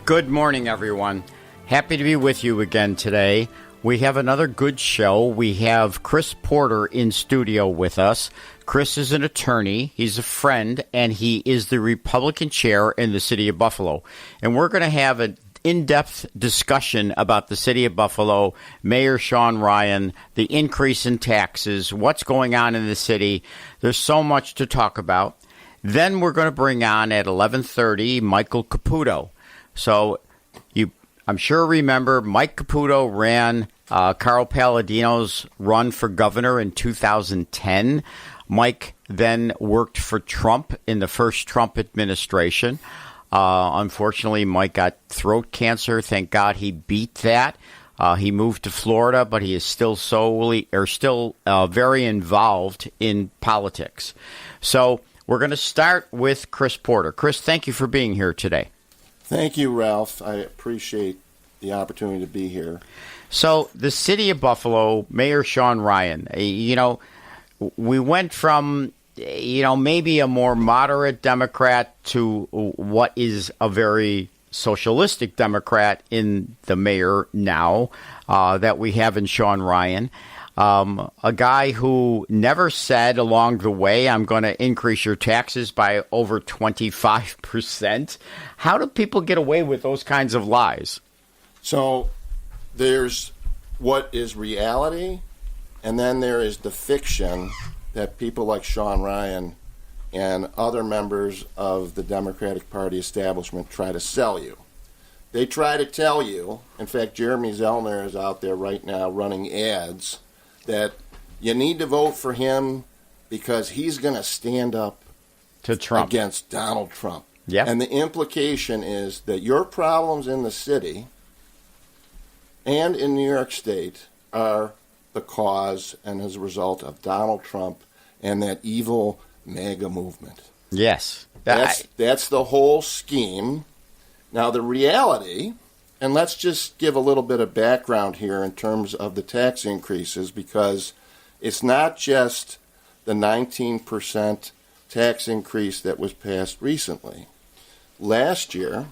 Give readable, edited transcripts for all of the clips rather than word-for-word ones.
Good morning, everyone. Happy to be with you again today. We have another good show. We have Chris Porter in studio with us. Chris is an attorney, he's a friend, and he is the Republican chair in the city of Buffalo. And we're going to have an in-depth discussion about the city of Buffalo, Mayor Sean Ryan, the increase in taxes, what's going on in the city. There's so much to talk about. Then we're going to bring on at 11:30 Michael Caputo. So I'm sure remember Mike Caputo ran Carl Palladino's run for governor in 2010. Mike then worked for Trump in the first Trump administration. Unfortunately, Mike got throat cancer. Thank God he beat that. He moved to Florida, but he is still very involved in politics. So we're going to start with Chris Porter. Chris, thank you for being here today. Thank you, Ralph. I appreciate the opportunity to be here. So the city of Buffalo, Mayor Sean Ryan, we went from, maybe a more moderate Democrat to what is a very socialistic Democrat in the mayor now that we have in Sean Ryan. A guy who never said along the way, I'm going to increase your taxes by over 25%. How do people get away with those kinds of lies? So there's what is reality, and then there is the fiction that people like Sean Ryan and other members of the Democratic Party establishment try to sell you. They try to tell you, in fact, Jeremy Zellner is out there right now running ads, that you need to vote for him because he's going to stand up to Trump against Donald Trump. Yep. And the implication is that your problems in the city and in New York State are the cause and as a result of Donald Trump and that evil MAGA movement. Yes. That's the whole scheme. Now, the reality, and let's just give a little bit of background here in terms of the tax increases, because it's not just the 19% tax increase that was passed recently. Last year,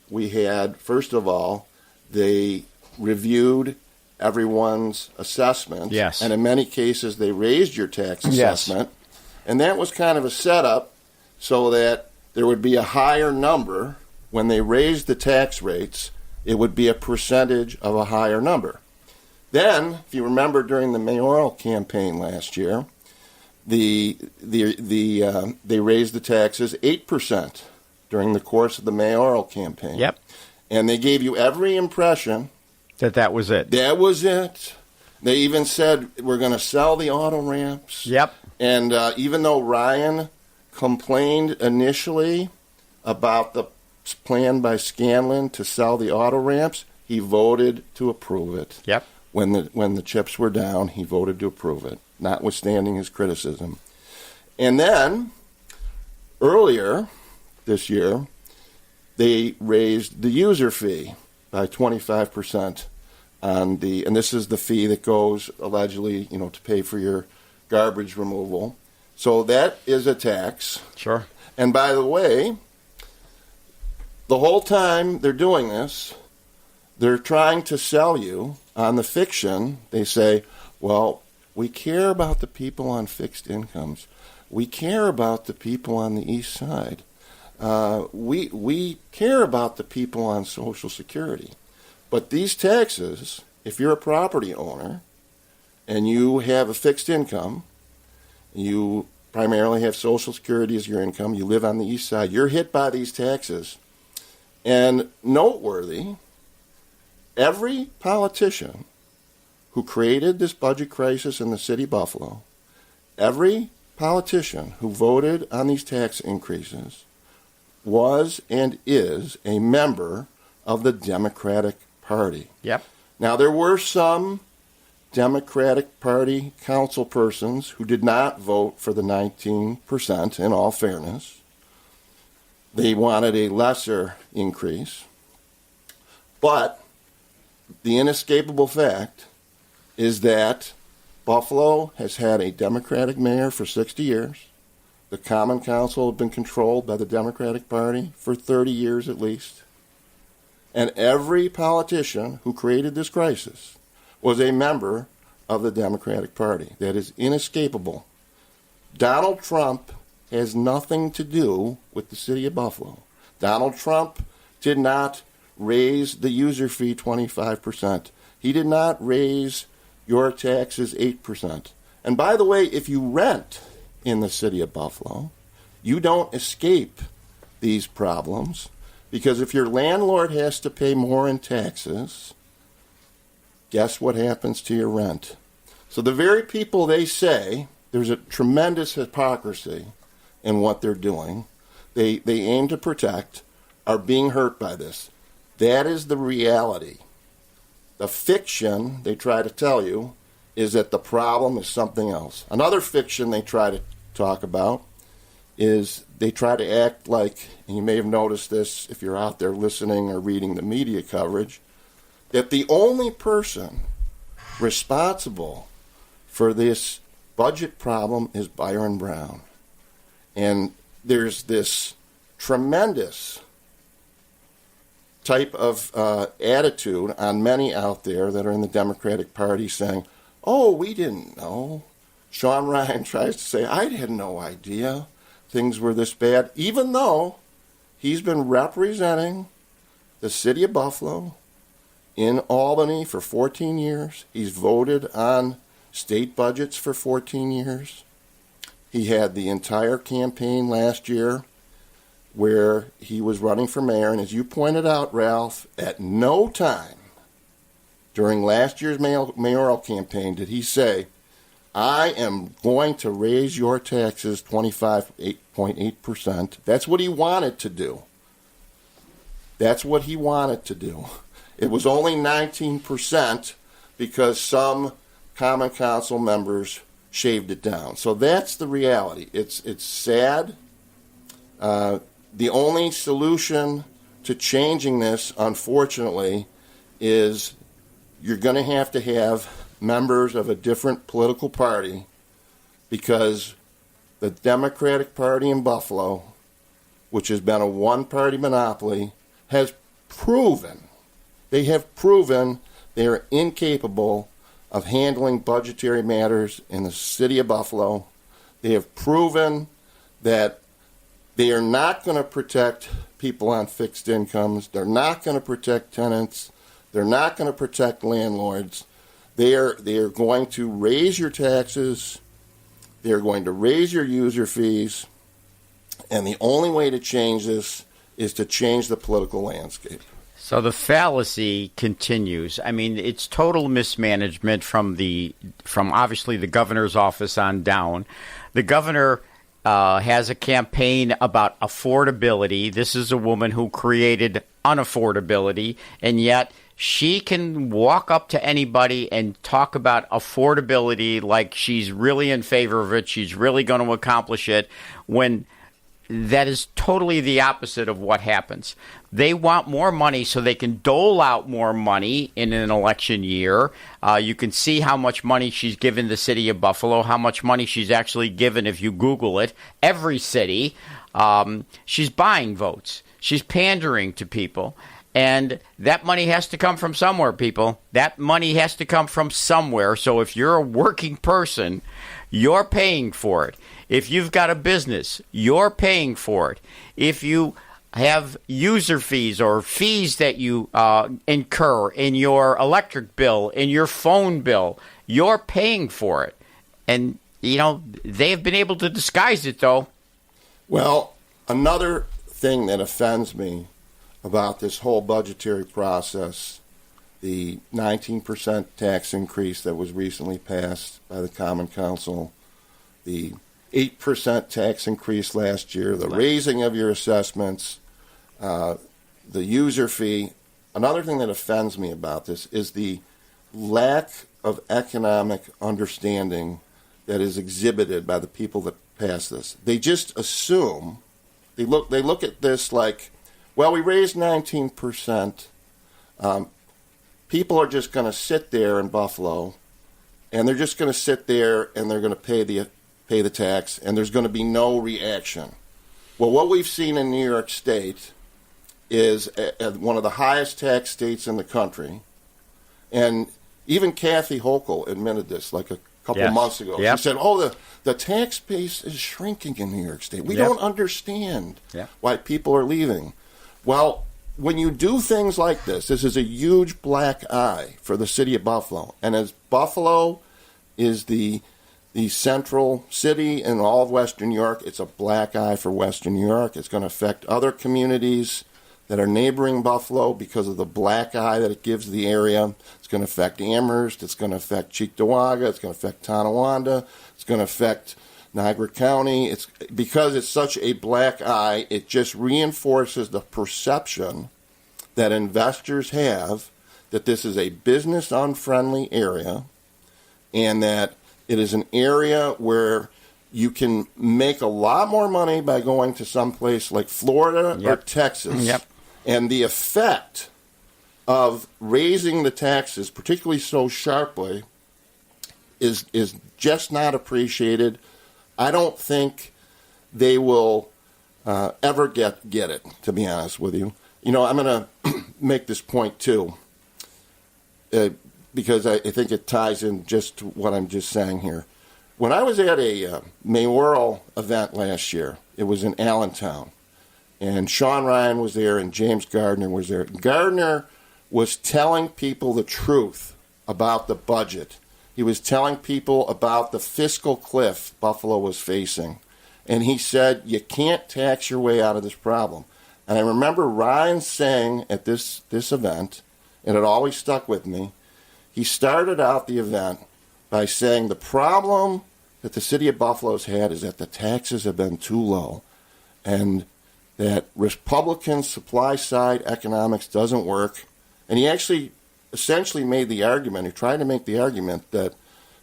we had, first of all, they reviewed everyone's assessment. Yes. And in many cases, they raised your tax assessment. Yes. And that was kind of a setup so that there would be a higher number. When they raised the tax rates, it would be a percentage of a higher number. Then, if you remember during the mayoral campaign last year, they raised the taxes 8% during the course of the mayoral campaign. Yep. And they gave you every impression that was it. That was it. They even said, we're going to sell the auto ramps. Yep. And even though Ryan complained initially about the plan by Scanlon to sell the auto ramps, he voted to approve it. Yep. When the chips were down, he voted to approve it, notwithstanding his criticism. And then, earlier this year, they raised the user fee by 25% and this is the fee that goes allegedly, to pay for your garbage removal. So that is a tax. Sure. And by the way, the whole time they're doing this, they're trying to sell you on the fiction. They say, well, we care about the people on fixed incomes. We care about the people on the east side. We care about the people on Social Security. But these taxes, if you're a property owner and you have a fixed income, you primarily have Social Security as your income, you live on the east side, you're hit by these taxes. And noteworthy, every politician who created this budget crisis in the city of Buffalo, every politician who voted on these tax increases was and is a member of the Democratic Party. Yep. Now, there were some Democratic Party council persons who did not vote for the 19%, in all fairness. They wanted a lesser increase. But the inescapable fact is that Buffalo has had a Democratic mayor for 60 years. The Common Council have been controlled by the Democratic Party for 30 years at least. And every politician who created this crisis was a member of the Democratic Party. That is inescapable. Donald Trump has nothing to do with the city of Buffalo. Donald Trump did not raise the user fee 25%. He did not raise your taxes 8%. And by the way, if you rent in the city of Buffalo, you don't escape these problems, because if your landlord has to pay more in taxes, guess what happens to your rent? So the very people they say, there's a tremendous hypocrisy in what they're doing, they aim to protect, are being hurt by this. That is the reality. The fiction they try to tell you is that the problem is something else. Another fiction they try to talk about is they try to act like, and you may have noticed this if you're out there listening or reading the media coverage, that the only person responsible for this budget problem is Byron Brown. And there's this tremendous type of attitude on many out there that are in the Democratic Party saying, oh, we didn't know. Sean Ryan tries to say, I had no idea things were this bad, even though he's been representing the city of Buffalo in Albany for 14 years. He's voted on state budgets for 14 years. He had the entire campaign last year where he was running for mayor, and as you pointed out, Ralph, at no time during last year's mayoral campaign did he say, I am going to raise your taxes 25.8%. That's what he wanted to do. That's what he wanted to do. It was only 19% because some common council members shaved it down. So that's the reality. It's sad. The only solution to changing this, unfortunately, is you're going to have members of a different political party, because the Democratic Party in Buffalo, which has been a one-party monopoly, has proven, they are incapable of handling budgetary matters in the city of Buffalo. They have proven that they are not going to protect people on fixed incomes. They're not going to protect tenants. They're not going to protect landlords. They are going to raise your taxes. They're going to raise your user fees. And the only way to change this is to change the political landscape. So the fallacy continues. I mean, it's total mismanagement from obviously the governor's office on down. The governor has a campaign about affordability. This is a woman who created unaffordability, and yet she can walk up to anybody and talk about affordability like she's really in favor of it, she's really going to accomplish it, when that is totally the opposite of what happens. They want more money so they can dole out more money in an election year. You can see how much money she's given the city of Buffalo, how much money she's actually given if you Google it. Every city. She's buying votes. She's pandering to people. And that money has to come from somewhere, people. That money has to come from somewhere. So if you're a working person, you're paying for it. If you've got a business, you're paying for it. If you have user fees or fees that you incur in your electric bill, in your phone bill, you're paying for it. And, you know, they have been able to disguise it, though. Well, another thing that offends me about this whole budgetary process, the 19% tax increase that was recently passed by the Common Council, the 8% tax increase last year, the raising of your assessments, the user fee. Another thing that offends me about this is the lack of economic understanding that is exhibited by the people that pass this. They just assume, they look at this like, well, we raised 19%. People are just going to sit there in Buffalo, and they're just going to sit there and they're going to pay the tax, and there's going to be no reaction. Well, what we've seen in New York State is one of the highest tax states in the country. And even Kathy Hochul admitted this like a couple months ago. Yep. She said, the tax base is shrinking in New York State. We don't understand why people are leaving. Well, when you do things like this is a huge black eye for the city of Buffalo. And as Buffalo is the central city in all of Western New York, it's a black eye for Western New York. It's going to affect other communities that are neighboring Buffalo because of the black eye that it gives the area. It's going to affect Amherst. It's going to affect Cheektowaga. It's going to affect Tonawanda. It's going to affect Niagara County. It's because it's such a black eye, it just reinforces the perception that investors have that this is a business-unfriendly area and that it is an area where you can make a lot more money by going to someplace like Florida or Texas. Yep. And the effect of raising the taxes, particularly so sharply, is just not appreciated. I don't think they will ever get it, to be honest with you. You know, I'm going to make this point, too, because I think it ties in just to what I'm just saying here. When I was at a mayoral event last year, it was in Allentown, and Sean Ryan was there and James Gardner was there. Gardner was telling people the truth about the budget. He was telling people about the fiscal cliff Buffalo was facing. And he said, you can't tax your way out of this problem. And I remember Ryan saying at this event, and it always stuck with me, he started out the event by saying the problem that the city of Buffalo's had is that the taxes have been too low and that Republican supply-side economics doesn't work. And he actually essentially made the argument, he tried to make the argument that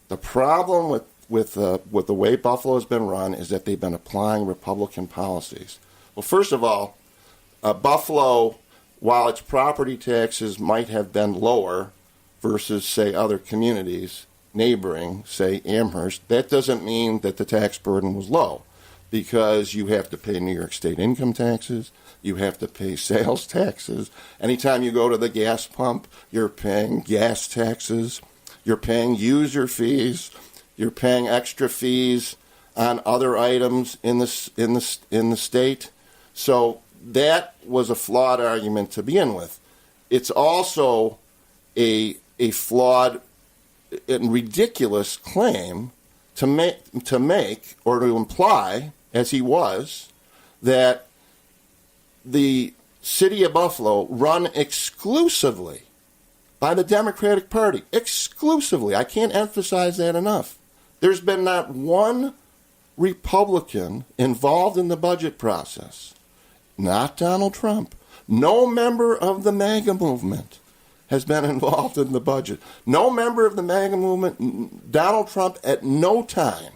the problem with the way Buffalo has been run is that they've been applying Republican policies. Well, first of all, Buffalo, while its property taxes might have been lower versus, say, other communities neighboring, say, Amherst, that doesn't mean that the tax burden was low because you have to pay New York State income taxes, you have to pay sales taxes. Anytime you go to the gas pump, you're paying gas taxes, you're paying user fees, you're paying extra fees on other items in the state. So that was a flawed argument to begin with. It's also a flawed and ridiculous claim to make or to imply, as he was, that the city of Buffalo run exclusively by the Democratic Party. Exclusively. I can't emphasize that enough. There's been not one Republican involved in the budget process. Not Donald Trump. No member of the MAGA movement has been involved in the budget. No member of the MAGA movement, Donald Trump at no time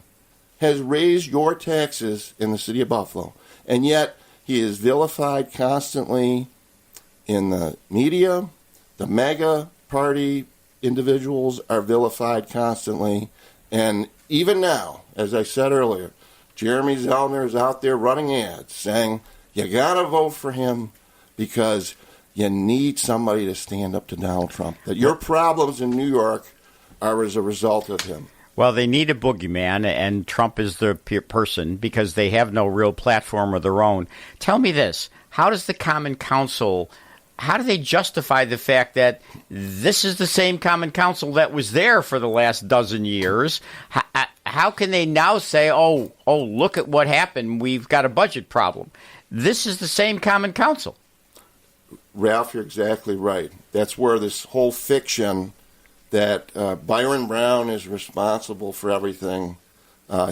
has raised your taxes in the city of Buffalo. And yet he is vilified constantly in the media. The MAGA party individuals are vilified constantly. And even now, as I said earlier, Jeremy Zellner is out there running ads saying, you got to vote for him because you need somebody to stand up to Donald Trump. That your problems in New York are as a result of him. Well, they need a boogeyman, and Trump is the person because they have no real platform of their own. Tell me this. How does the Common Council, how do they justify the fact that this is the same Common Council that was there for the last dozen years? How can they now say, oh, look at what happened. We've got a budget problem. This is the same Common Council. Ralph, you're exactly right. That's where this whole fiction that Byron Brown is responsible for everything.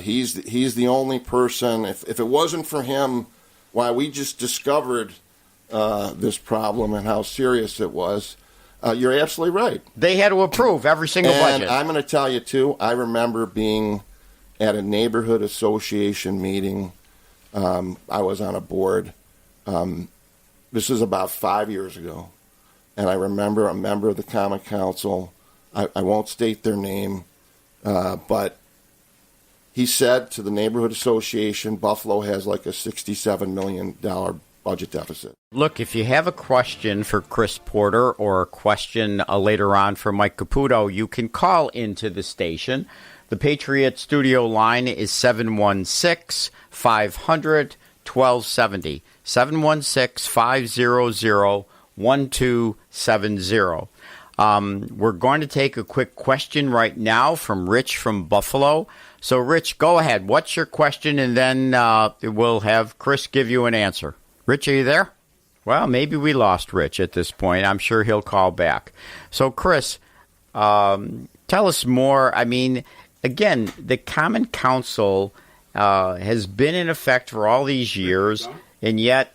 He's the only person. If it wasn't for him, why we just discovered this problem and how serious it was. You're absolutely right. They had to approve every single budget. And I'm going to tell you, too, I remember being at a neighborhood association meeting. I was on a board. This was about 5 years ago. And I remember a member of the Common Council, I won't state their name, but he said to the neighborhood association, Buffalo has like a $67 million budget deficit. Look, if you have a question for Chris Porter or a question later on for Mike Caputo, you can call into the station. The Patriot studio line is 716-500-1270, 716-500-1270. We're going to take a quick question right now from Rich from Buffalo. So, Rich, go ahead. What's your question? And then we'll have Chris give you an answer. Rich, are you there? Well, maybe we lost Rich at this point. I'm sure he'll call back. So, Chris, tell us more. I mean, again, the Common Council has been in effect for all these years, and yet,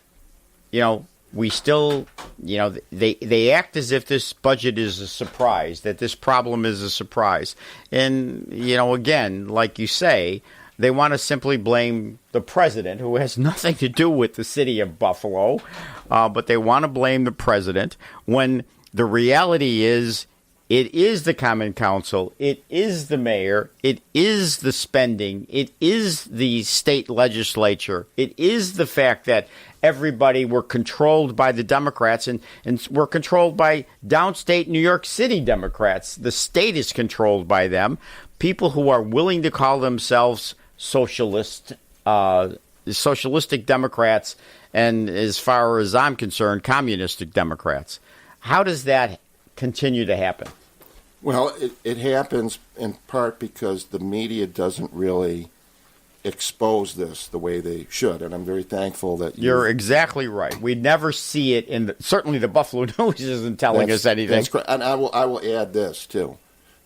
we still, they act as if this budget is a surprise, that this problem is a surprise. And, again, like you say, they want to simply blame the president, who has nothing to do with the city of Buffalo, but they want to blame the president when the reality is it is the Common Council, it is the mayor, it is the spending, it is the state legislature, it is the fact that everybody were controlled by the Democrats and were controlled by downstate New York City Democrats. The state is controlled by them. People who are willing to call themselves socialistic Democrats, and as far as I'm concerned, communistic Democrats. How does that continue to happen? Well, it happens in part because the media doesn't really expose this the way they should, and I'm very thankful that you're exactly right. We never see it certainly the Buffalo News isn't telling us anything. That's correct. And I will add this too.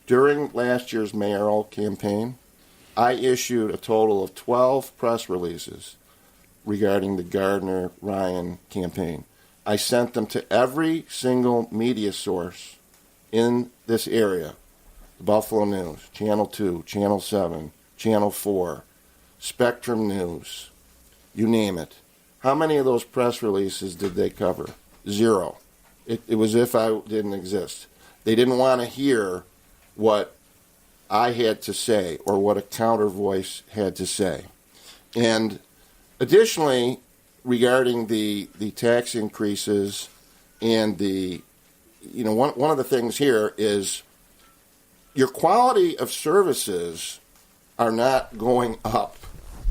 During last year's mayoral campaign, I issued a total of 12 press releases regarding the Gardner-Ryan campaign. I sent them to every single media source in this area: the Buffalo News, Channel 2, Channel 7, Channel 4, Spectrum News, you name it. How many of those press releases did they cover? Zero. It was as if I didn't exist. They didn't want to hear what I had to say or what a counter voice had to say. And additionally, regarding the tax increases and one of the things here is your quality of services are not going up.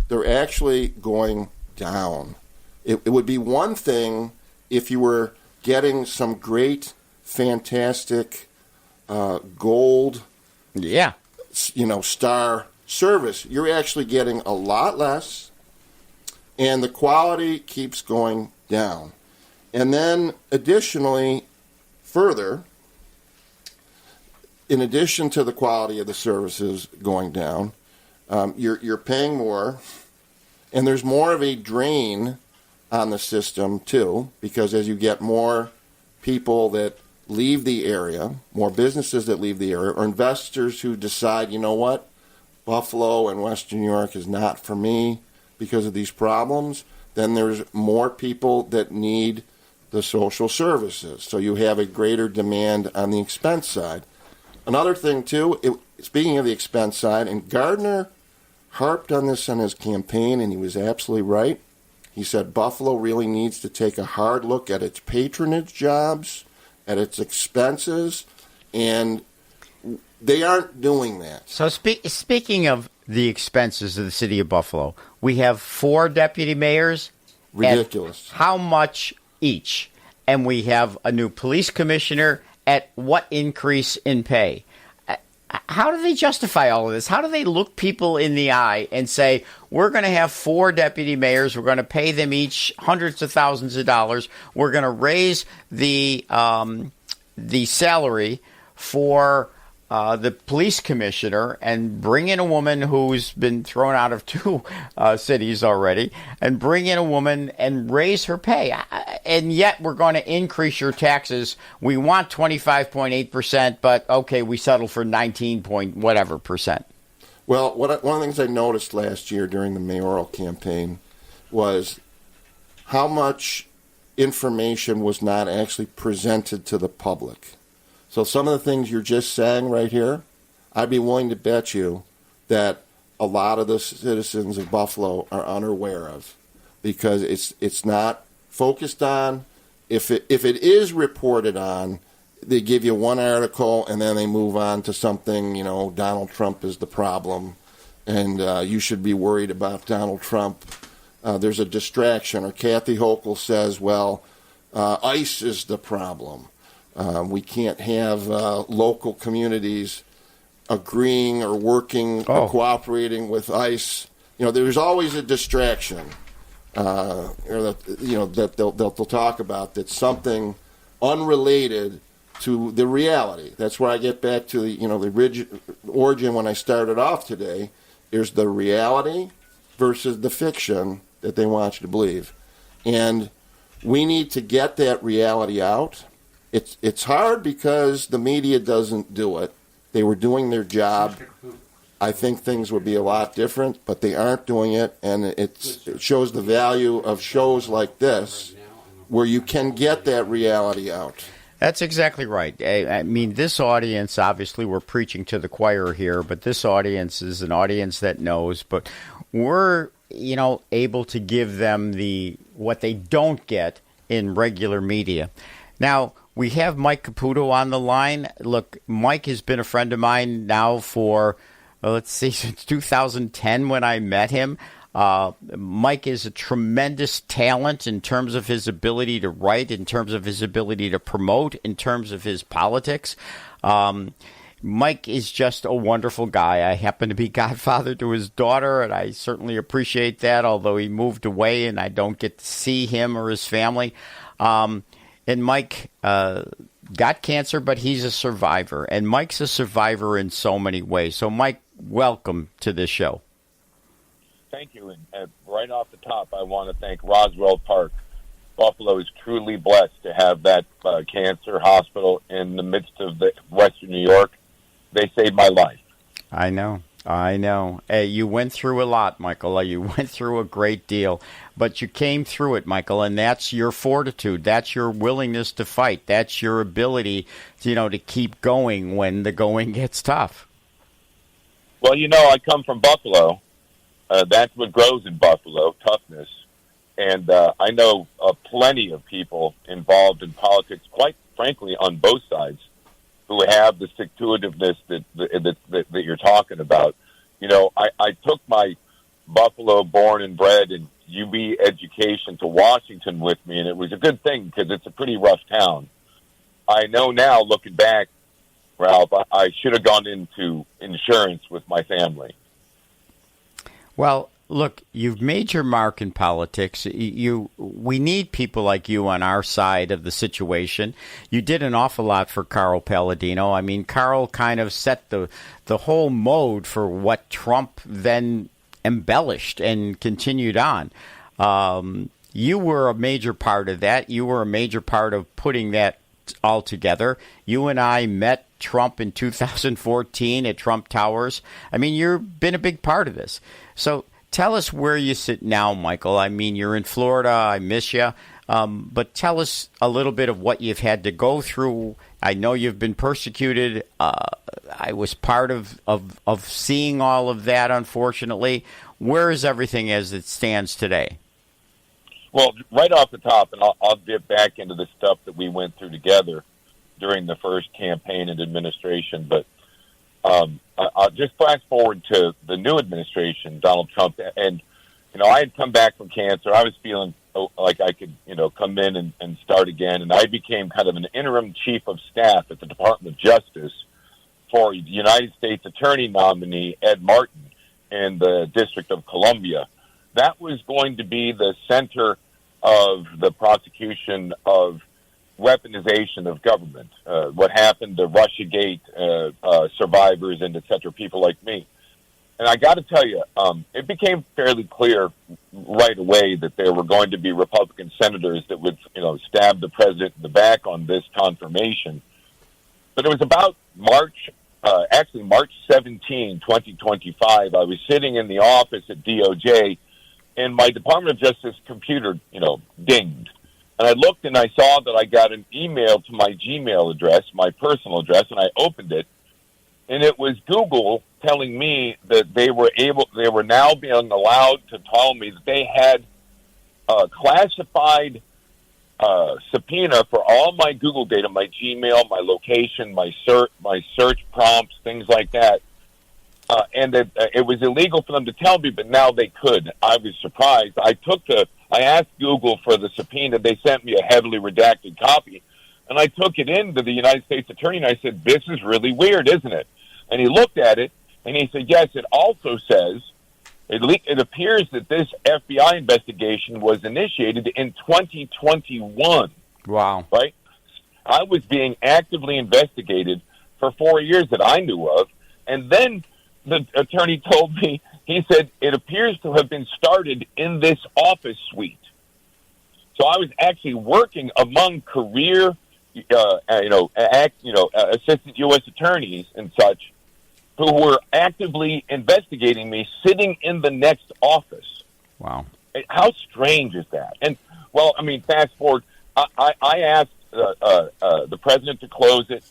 They're actually going down. It would be one thing if you were getting some great, fantastic, gold, star service. You're actually getting a lot less, and the quality keeps going down. And then additionally, further, in addition to the quality of the services going down, you're paying more, and there's more of a drain on the system too, because as you get more people that leave the area, more businesses that leave the area, or investors who decide, you know what, Buffalo and Western New York is not for me because of these problems, then there's more people that need the social services. So you have a greater demand on the expense side. Another thing, too, speaking of the expense side, and Gardner harped on this on his campaign, and he was absolutely right. He said Buffalo really needs to take a hard look at its patronage jobs, at its expenses, and they aren't doing that. So speaking of the expenses of the city of Buffalo, we have 4 deputy mayors. Ridiculous. How much each? And we have a new police commissioner at what increase in pay? How do they justify all of this? How do they look people in the eye and say, we're going to have 4 deputy mayors, we're going to pay them each hundreds of thousands of dollars, we're going to raise the salary for the police commissioner and bring in a woman who's been thrown out of 2 cities already, and bring in a woman and raise her pay. And yet we're going to increase your taxes. We want 25.8%, but okay, we settle for 19 point whatever percent. Well, one of the things I noticed last year during the mayoral campaign was how much information was not actually presented to the public. So some of the things you're just saying right here, I'd be willing to bet you that a lot of the citizens of Buffalo are unaware of, because it's not focused on. If it is reported on, they give you one article and then they move on to something, Donald Trump is the problem and you should be worried about Donald Trump. There's a distraction. Or Kathy Hochul says, well, ICE is the problem. We can't have local communities agreeing or working or cooperating with ICE. There's always a distraction. That they'll talk about that's something unrelated to the reality. That's where I get back to the origin when I started off today. There's the reality versus the fiction that they want you to believe, and we need to get that reality out. It's hard because the media doesn't do it. They were doing their job. I think things would be a lot different, but they aren't doing it, and it shows the value of shows like this where you can get that reality out. That's exactly right. I mean, this audience, obviously we're preaching to the choir here, but this audience is an audience that knows, but we're, able to give them what they don't get in regular media. Now, we have Mike Caputo on the line. Look, Mike has been a friend of mine now for, since 2010 when I met him. Mike is a tremendous talent in terms of his ability to write, in terms of his ability to promote, in terms of his politics. Mike is just a wonderful guy. I happen to be godfather to his daughter, and I certainly appreciate that, although he moved away and I don't get to see him or his family. And Mike got cancer, but he's a survivor. And Mike's a survivor in so many ways. So, Mike, welcome to this show. Thank you. And right off the top, I want to thank Roswell Park. Buffalo is truly blessed to have that cancer hospital in the midst of Western New York. They saved my life. I know. Hey, you went through a lot, Michael. You went through a great deal, but you came through it, Michael, and that's your fortitude. That's your willingness to fight. That's your ability, to keep going when the going gets tough. Well, I come from Buffalo. That's what grows in Buffalo, toughness. And I know plenty of people involved in politics, quite frankly, on both sides, who have the stick-to-itiveness that you're talking about. I took my Buffalo born and bred and UB education to Washington with me, and it was a good thing because it's a pretty rough town. I know now, looking back, Ralph, I should have gone into insurance with my family. Well, look, you've made your mark in politics. We need people like you on our side of the situation. You did an awful lot for Carl Palladino. I mean, Carl kind of set the whole mode for what Trump then embellished and continued on. You were a major part of that. You were a major part of putting that all together. You and I met Trump in 2014 at Trump Towers. I mean, you've been a big part of this. So tell us where you sit now, Michael. I mean, you're in Florida. I miss you. But tell us a little bit of what you've had to go through. I know you've been persecuted. I was part of seeing all of that, unfortunately. Where is everything as it stands today? Well, right off the top, and I'll dip back into the stuff that we went through together during the first campaign and administration, but I'll just fast forward to the new administration, Donald Trump. And, I had come back from cancer. I was feeling like I could, come in and start again. And I became kind of an interim chief of staff at the Department of Justice for the United States Attorney nominee Ed Martin in the District of Columbia. That was going to be the center of the prosecution of weaponization of government, what happened to Russiagate survivors and et cetera, people like me. And I got to tell you, it became fairly clear right away that there were going to be Republican senators that would, stab the president in the back on this confirmation. But it was about March 17, 2025. I was sitting in the office at DOJ, and my Department of Justice computer, dinged. And I looked and I saw that I got an email to my Gmail address, my personal address, and I opened it. And it was Google telling me that they were now being allowed to tell me that they had classified subpoena for all my Google data, my Gmail, my location, my search prompts, things like that. And that it was illegal for them to tell me, but now they could. I was surprised. I asked Google for the subpoena. They sent me a heavily redacted copy, and I took it in to the United States Attorney, and I said, "This is really weird, isn't it?" And he looked at it, and he said, "Yes, it also says it appears that this FBI investigation was initiated in 2021." Wow. Right? I was being actively investigated for 4 years that I knew of, and then the attorney told me, he said, it appears to have been started in this office suite. So I was actually working among career, assistant U.S. attorneys and such who were actively investigating me sitting in the next office. Wow. How strange is that? And, well, I mean, fast forward, I asked the president to close it.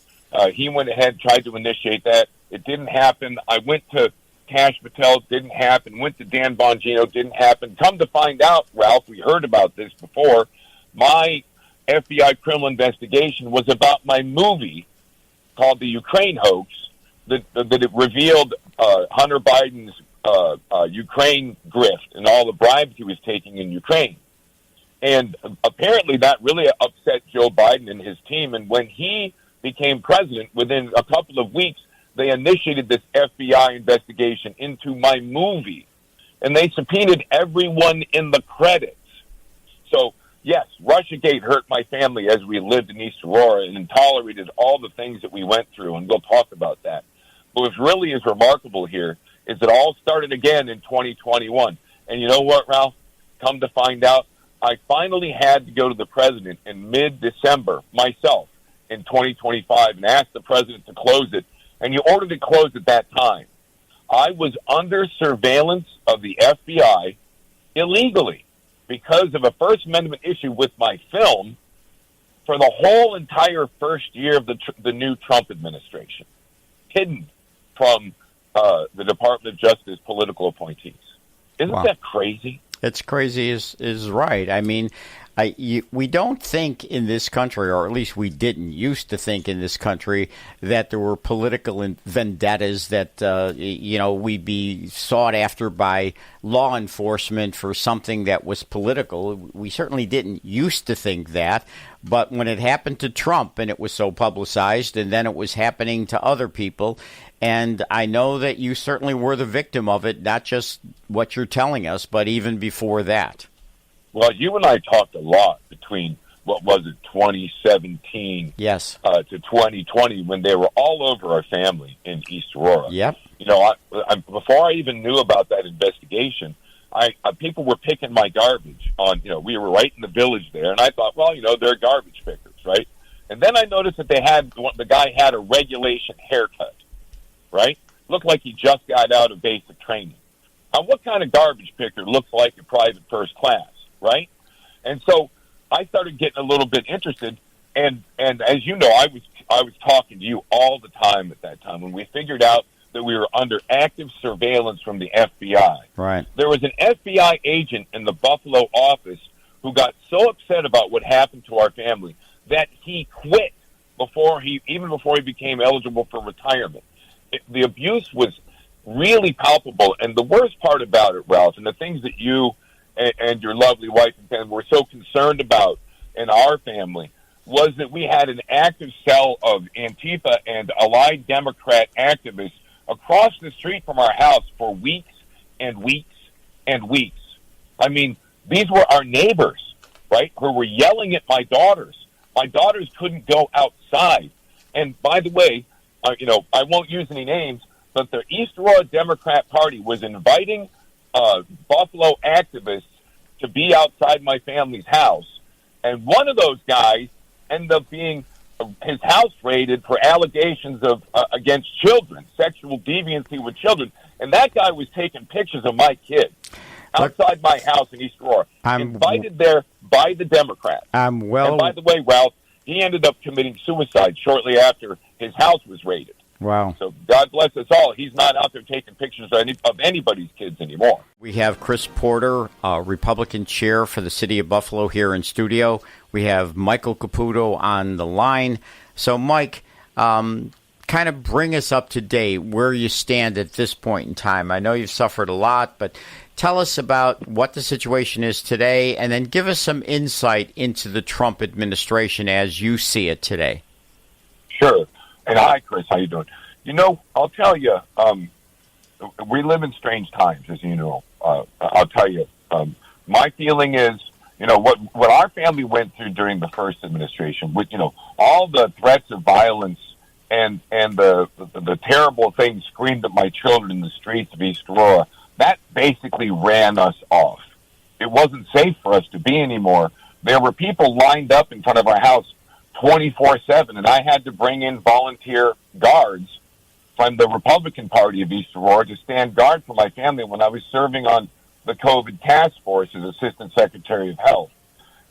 He went ahead, tried to initiate that. It didn't happen. I went to Kash Patel, didn't happen. Went to Dan Bongino, didn't happen. Come to find out, Ralph, we heard about this before. My FBI criminal investigation was about my movie called The Ukraine Hoax, that it revealed Hunter Biden's Ukraine grift and all the bribes he was taking in Ukraine. And apparently that really upset Joe Biden and his team. And when he became president, within a couple of weeks, they initiated this FBI investigation into my movie, and they subpoenaed everyone in the credits. So, yes, Russiagate hurt my family as we lived in East Aurora and tolerated all the things that we went through, and we'll talk about that. But what really is remarkable here is it all started again in 2021. And you know what, Ralph? Come to find out, I finally had to go to the president in mid-December myself in 2025 and asked the president to close it. And you ordered it closed at that time. I was under surveillance of the FBI illegally because of a First Amendment issue with my film for the whole entire first year of the new Trump administration, hidden from the Department of Justice political appointees. Isn't that crazy? It's crazy is right. I mean, we don't think in this country, or at least we didn't used to think in this country, that there were political vendettas that, we'd be sought after by law enforcement for something that was political. We certainly didn't used to think that. But when it happened to Trump and it was so publicized, and then it was happening to other people, and I know that you certainly were the victim of it, not just what you're telling us, but even before that. Well, you and I talked a lot between, 2017 to 2020 when they were all over our family in East Aurora. Yep. Before I even knew about that investigation, people were picking my garbage on, we were right in the village there, and I thought, they're garbage pickers, right? And then I noticed that the guy had a regulation haircut, right? Looked like he just got out of basic training. Now, what kind of garbage picker looks like a private first class, right? And so I started getting a little bit interested, and as you know, I was talking to you all the time at that time when we figured out that we were under active surveillance from the FBI. Right. There was an FBI agent in the Buffalo office who got so upset about what happened to our family that he quit before he became eligible for retirement. The abuse was really palpable, and the worst part about it, Ralph, and the things that you and your lovely wife and family were so concerned about in our family, was that we had an active cell of Antifa and allied Democrat activists across the street from our house for weeks and weeks and weeks. I mean, these were our neighbors, right, who were yelling at my daughters. My daughters couldn't go outside. And by the way, I won't use any names, but the East Aurora Democrat Party was inviting Buffalo activists to be outside my family's house. And one of those guys ended up being his house raided for allegations of against children, sexual deviancy with children. And that guy was taking pictures of my kid outside my house in East Aurora, invited there by the Democrats. And by the way, Ralph, he ended up committing suicide shortly after his house was raided. Wow. So God bless us all. He's not out there taking pictures of anybody's kids anymore. We have Chris Porter, Republican chair for the city of Buffalo, here in studio. We have Michael Caputo on the line. So, Mike, kind of bring us up to date where you stand at this point in time. I know you've suffered a lot, but tell us about what the situation is today, and then give us some insight into the Trump administration as you see it today. Sure. And hi, Chris. How you doing? You know, I'll tell you, we live in strange times, as you know. I'll tell you, my feeling is, you know, what our family went through during the first administration, with, you know, all the threats of violence and the terrible things screamed at my children in the streets of East Aurora, that basically ran us off. It wasn't safe for us to be anymore. There were people lined up in front of our house 24/7, and I had to bring in volunteer guards from the Republican Party of East Aurora to stand guard for my family when I was serving on the COVID task force as Assistant Secretary of Health.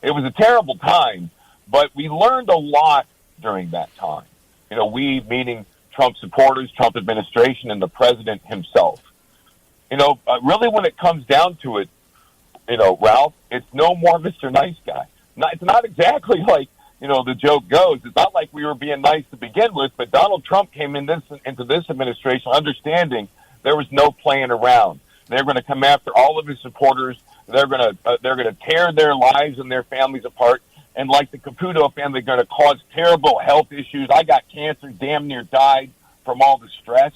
It was a terrible time, but we learned a lot during that time. You know, we, meaning Trump supporters, Trump administration, and the president himself. You know, really when it comes down to it, you know, Ralph, it's no more Mr. Nice Guy. It's not exactly like, you know, the joke goes. It's not like we were being nice to begin with, but Donald Trump came into this administration understanding there was no playing around. They're going to come after all of his supporters. They're going to tear their lives and their families apart. And like the Caputo family, they're going to cause terrible health issues. I got cancer, damn near died from all the stress.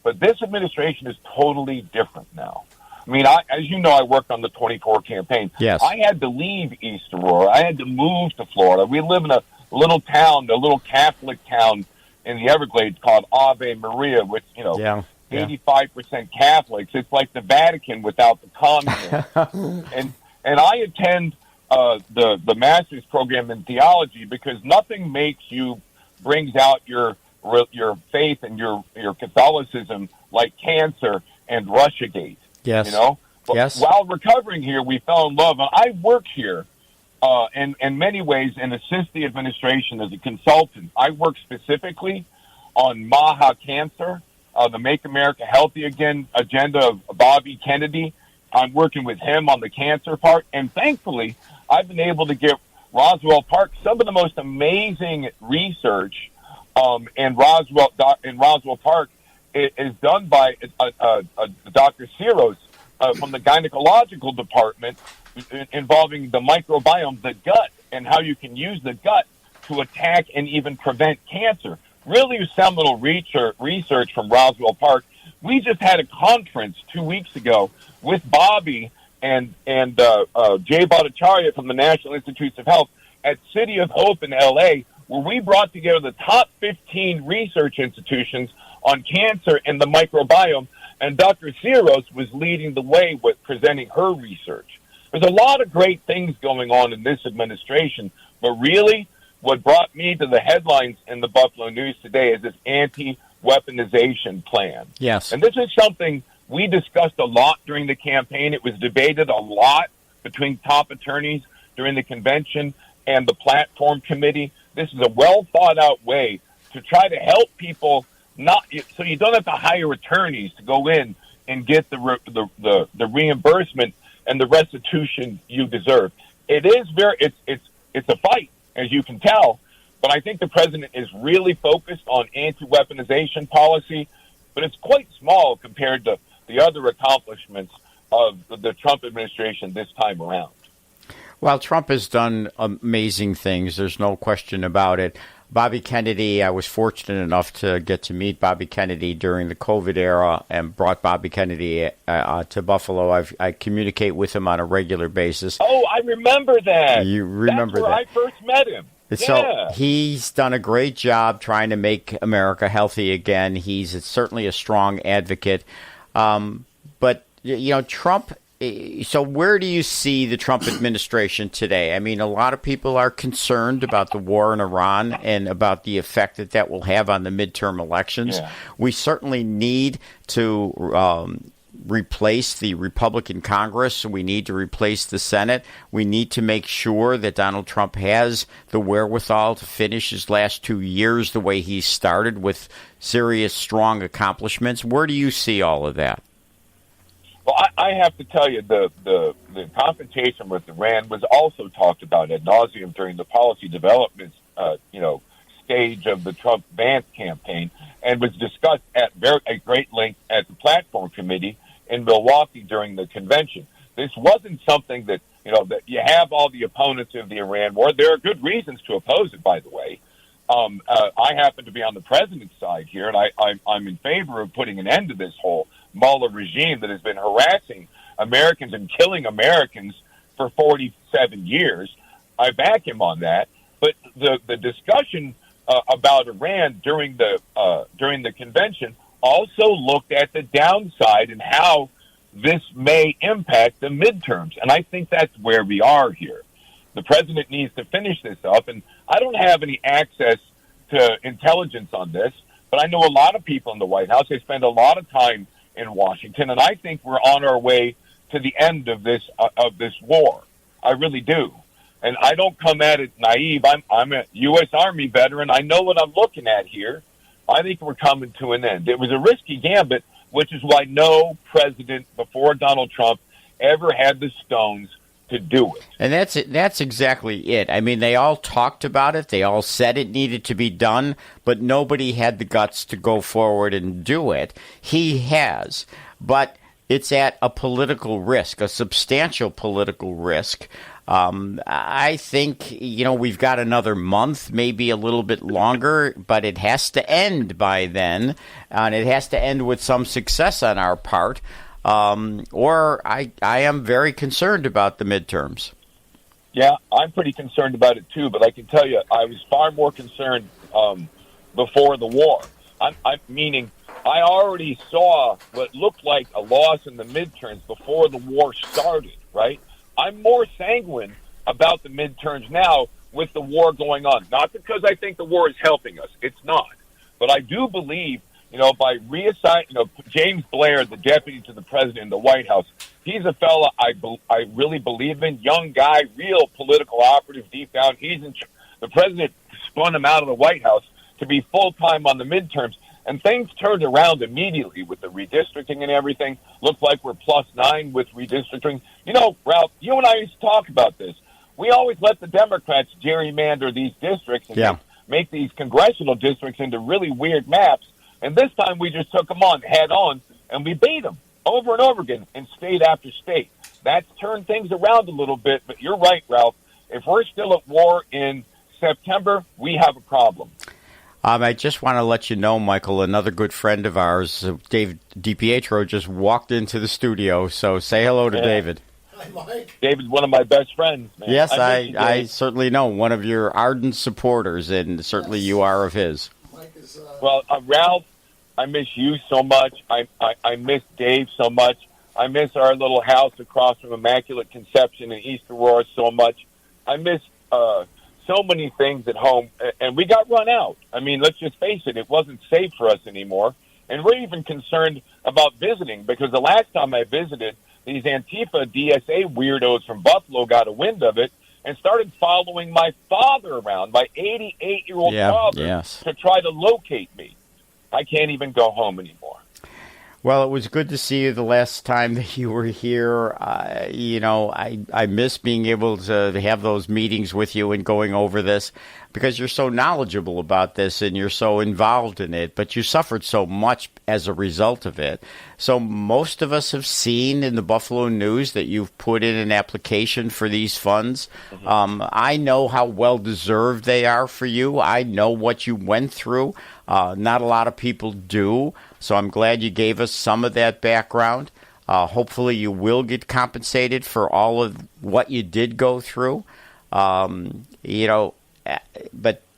But this administration is totally different now. I mean, as you know, I worked on the 24 campaign. Yes. I had to leave East Aurora. I had to move to Florida. We live in a little town, a little Catholic town in the Everglades called Ave Maria, which, you know, 85% Catholics. It's like the Vatican without the communism. and I attend the master's program in theology because nothing brings out your faith and your Catholicism like cancer and Russiagate. Yes. You know? But yes. While recovering here, we fell in love. And I work here in many ways and assist the administration as a consultant. I work specifically on Maha Cancer, the Make America Healthy Again agenda of Bobby Kennedy. I'm working with him on the cancer part. And thankfully, I've been able to get Roswell Park some of the most amazing research in Roswell Park is done by Dr. Siros from the gynecological department involving the microbiome, the gut, and how you can use the gut to attack and even prevent cancer. Really seminal research from Roswell Park. We just had a conference 2 weeks ago with Bobby and Jay Bhattacharya from the National Institutes of Health at City of Hope in L.A., where we brought together the top 15 research institutions on cancer and the microbiome, and Dr. Siros was leading the way with presenting her research. There's a lot of great things going on in this administration, but really what brought me to the headlines in the Buffalo News today is this anti-weaponization plan. Yes. And this is something we discussed a lot during the campaign. It was debated a lot between top attorneys during the convention and the platform committee. This is a well-thought-out way to try to help people, so you don't have to hire attorneys to go in and get the reimbursement and the restitution you deserve. It is it's a fight, as you can tell, but I think the president is really focused on anti-weaponization policy, but it's quite small compared to the other accomplishments of the Trump administration this time around. Well, Trump has done amazing things. There's no question about it. Bobby Kennedy, I was fortunate enough to get to meet Bobby Kennedy during the COVID era and brought Bobby Kennedy to Buffalo. I communicate with him on a regular basis. Oh, I remember that. You remember That's where that. I first met him. So he's done a great job trying to make America healthy again. He's certainly a strong advocate. But, you know, Trump... So where do you see the Trump administration today? I mean, a lot of people are concerned about the war in Iran and about the effect that will have on the midterm elections. Yeah. We certainly need to replace the Republican Congress. We need to replace the Senate. We need to make sure that Donald Trump has the wherewithal to finish his last 2 years the way he started, with serious, strong accomplishments. Where do you see all of that? Well, I have to tell you, the confrontation with Iran was also talked about ad nauseum during the policy development, stage of the Trump-Vance campaign, and was discussed at great length at the platform committee in Milwaukee during the convention. This wasn't something that you have all the opponents of the Iran war. There are good reasons to oppose it, by the way. I happen to be on the president's side here, and I'm in favor of putting an end to this whole Mullah regime that has been harassing Americans and killing Americans for 47 years. I back him on that. But the discussion about Iran during the convention also looked at the downside and how this may impact the midterms. And I think that's where we are here. The president needs to finish this up. And I don't have any access to intelligence on this, but I know a lot of people in the White House. They spend a lot of time in Washington, and I think we're on our way to the end of this war. I really do. And I don't come at it naive. I'm a U.S. Army veteran. I know what I'm looking at here. I think we're coming to an end. It was a risky gambit, which is why no president before Donald Trump ever had the stones to do it. And that's exactly it. I mean, they all talked about it. They all said it needed to be done, but nobody had the guts to go forward and do it. He has. But it's at a political risk, a substantial political risk. I think, we've got another month, maybe a little bit longer, but it has to end by then, and it has to end with some success on our part, or I am very concerned about the midterms. Yeah, I'm pretty concerned about it too, but I can tell you I was far more concerned before the war. Meaning I already saw what looked like a loss in the midterms before the war started, right? I'm more sanguine about the midterms now with the war going on. Not because I think the war is helping us. It's not. But I do believe, by reassigning, James Blair, the deputy to the president in the White House, he's a fella I really believe in. Young guy, real political operative deep down. The president spun him out of the White House to be full-time on the midterms. And things turned around immediately with the redistricting and everything. Looks like we're +9 with redistricting. Ralph, you and I used to talk about this. We always let the Democrats gerrymander these districts and make these congressional districts into really weird maps. And this time we just took them on head on, and we beat them over and over again in state after state. That's turned things around a little bit. But you're right, Ralph. If we're still at war in September, we have a problem. I just want to let you know, Michael, another good friend of ours, Dave DiPietro, just walked into the studio. So say hello to David. Hi, Mike. David's one of my best friends, man. Yes, I certainly know. One of your ardent supporters, and certainly you are of his. Mike is, Well, Ralph, I miss you so much. I miss Dave so much. I miss our little house across from Immaculate Conception in East Aurora so much. I miss so many things at home, and we got run out. I mean, let's just face it, it wasn't safe for us anymore. And we're even concerned about visiting, because the last time I visited, these Antifa DSA weirdos from Buffalo got a wind of it and started following my father around, my 88-year-old father, to try to locate me. I can't even go home anymore. Well, it was good to see you the last time that you were here. I miss being able to have those meetings with you and going over this, because you're so knowledgeable about this and you're so involved in it, but you suffered so much as a result of it. So most of us have seen in the Buffalo News that you've put in an application for these funds. Mm-hmm. I know how well-deserved they are for you. I know what you went through. Not a lot of people do. So I'm glad you gave us some of that background. Hopefully you will get compensated for all of what you did go through. But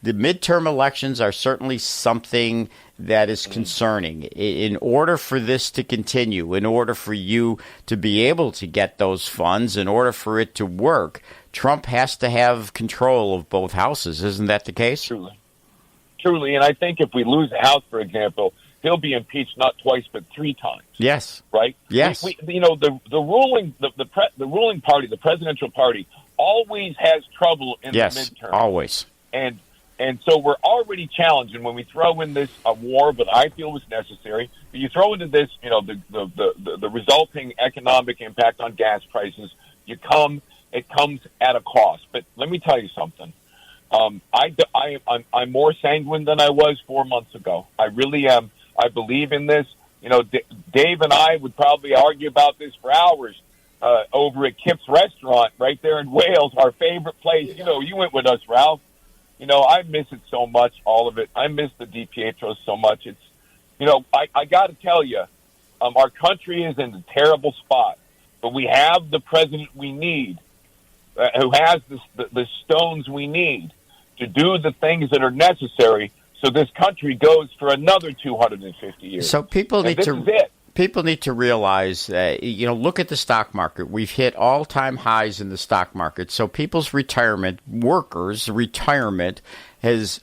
the midterm elections are certainly something that is concerning. In order for this to continue, in order for you to be able to get those funds, in order for it to work, Trump has to have control of both houses. Isn't that the case? Truly. And I think if we lose the House, for example, he'll be impeached not twice but 3 times. Yes. Right. Yes. The ruling party, the presidential party, always has trouble in the midterm. Always. And so we're already challenged, and when we throw in this war, but I feel was necessary, but you throw into this, the resulting economic impact on gas prices, it comes at a cost. But let me tell you something. I'm more sanguine than I was 4 months ago. I really am. I believe in this. Dave and I would probably argue about this for hours over at Kip's Restaurant right there in Wales, our favorite place. You went with us, Ralph. I miss it so much, all of it. I miss the DiPietro so much. It's, I got to tell you, our country is in a terrible spot, but we have the president we need, who has the stones we need to do the things that are necessary so this country goes for another 250 years. So people need to... People need to realize that, look at the stock market. We've hit all-time highs in the stock market. So people's workers' retirement has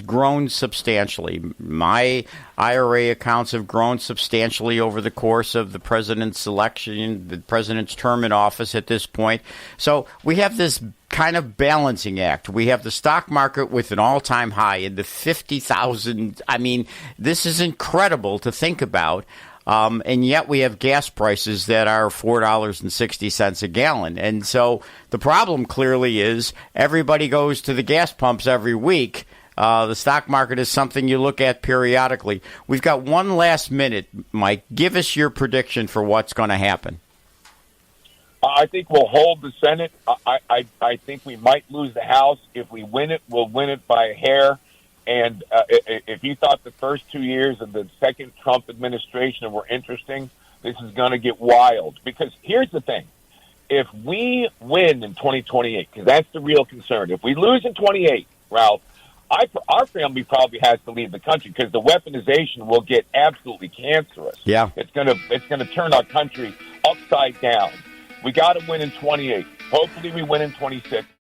grown substantially. My IRA accounts have grown substantially over the course of the president's election, the president's term in office at this point. So we have this kind of balancing act. We have the stock market with an all-time high in the 50,000. I mean, this is incredible to think about. And yet we have gas prices that are $4.60 a gallon. And so the problem clearly is everybody goes to the gas pumps every week. The stock market is something you look at periodically. We've got one last minute, Mike. Give us your prediction for what's going to happen. I think we'll hold the Senate. I think we might lose the House. If we win it, we'll win it by a hair. And if you thought the first 2 years of the second Trump administration were interesting, this is going to get wild. Because here's the thing. If we win in 2028, because that's the real concern, if we lose in 28, Ralph, our family probably has to leave the country because the weaponization will get absolutely cancerous. Yeah. It's going to turn our country upside down. We got to win in 28. Hopefully we win in 26.